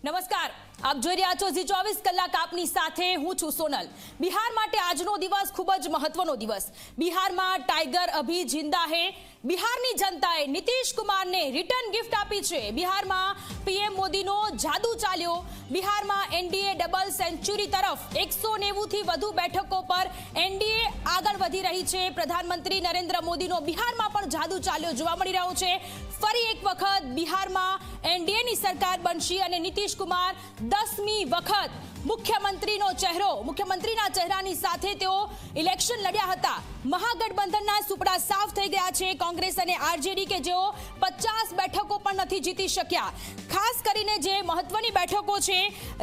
નમસ્કાર, આપ જોઈ રહ્યા છો ઝી 24 કલાક આપની સાથે હું છું સોનલ। બિહાર માટે આજનો દિવસ ખૂબ જ મહત્વનો દિવસ। બિહારમાં ટાઈગર અભી જિંદા હે। બિહારની જનતાએ નીતિશ કુમારને રિટર્ન ગિફ્ટ આપી છે। બિહારમાં પીએમ મોદીનો જાદુ ચાલ્યો। બિહારમાં એનડીએ ડબલ સેન્ચુરી તરફ 190 થી વધુ બેઠકો પર એનડીએ આગળ વધી રહી છે। પ્રધાનમંત્રી નરેન્દ્ર મોદીનો બિહારમાં પણ જાદુ ચાલ્યો જોવા મળી રહ્યો છે। ફરી એક વખત બિહારમાં એનડીએની સરકાર બનશે અને નીતિશ કુમાર 10મી વખત મુખ્યમંત્રીના ચહેરાની સાથે તેઓ ઇલેક્શન લડ્યા હતા। મહાગઠબંધનના સુપડા સાફ થઈ ગયા છે। કોંગ્રેસ અને આરજેડી કે જેઓ 50 બેઠકો પણ નથી જીતી શક્યા। ખાસ કરીને જે મહત્વની બેઠકો છે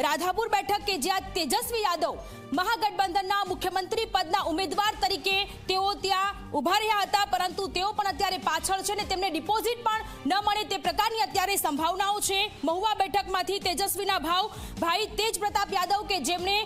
રાધાપુર બેઠક કે જ્યાં તેજસ્વી યાદવ મહાગઠબંધનના મુખ્યમંત્રી પદના ઉમેદવાર તરીકે તેઓ ત્યાં ઉભા રહ્યા હતા, પરંતુ તેઓ પણ અત્યારે પાછળ છે ને તેમને ડિપોઝિટ પણ ન મળે તે પ્રકારની અત્યારે સંભાવનાઓ છે। મહુવા બેઠકમાંથી તેજસ્વીના ભાઈ તેજ પ્રતાપ યાદવ કે જેમણે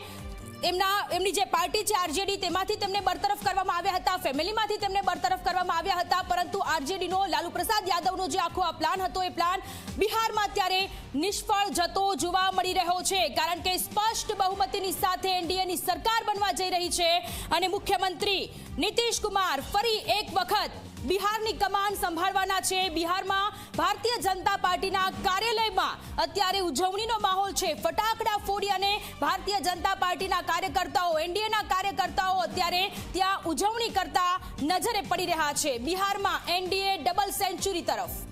એમની જે પાર્ટી છે આરજેડી તેમાંથી તેમને બરતરફ કરવામાં આવ્યા હતા, ફેમિલીમાંથી તેમને બરતરફ કરવામાં આવ્યા હતા, પરંતુ આરજેડીનો લાલુ પ્રસાદ યાદવનો જે આખો આ પ્લાન હતો એ પ્લાન બિહારમાં અત્યારે નિષ્ફળ જતો જોવા મળી રહ્યો છે, કારણ કે સ્પષ્ટ બહુમતીની સાથે એનડીએની સરકાર બનવા જઈ રહી છે અને મુખ્યમંત્રી નીતિશ કુમાર ફરી એક વખત બિહારની કમાન સંભાળવાના છે। બિહારમાં ભારતીય જનતા પાર્ટીના કાર્યાલયમાં અત્યારે ઉજવણીનો માહોલ છે। ફટાકડા ફોડી અને ભારતીય જનતા પાર્ટીના કાર્યકર્તાઓ, એનડીએના કાર્યકર્તાઓ અત્યારે ત્યાં ઉજવણી કરતા નજરે પડી રહ્યા છે। બિહારમાં એનડીએ ડબલ સેન્ચુરી તરફ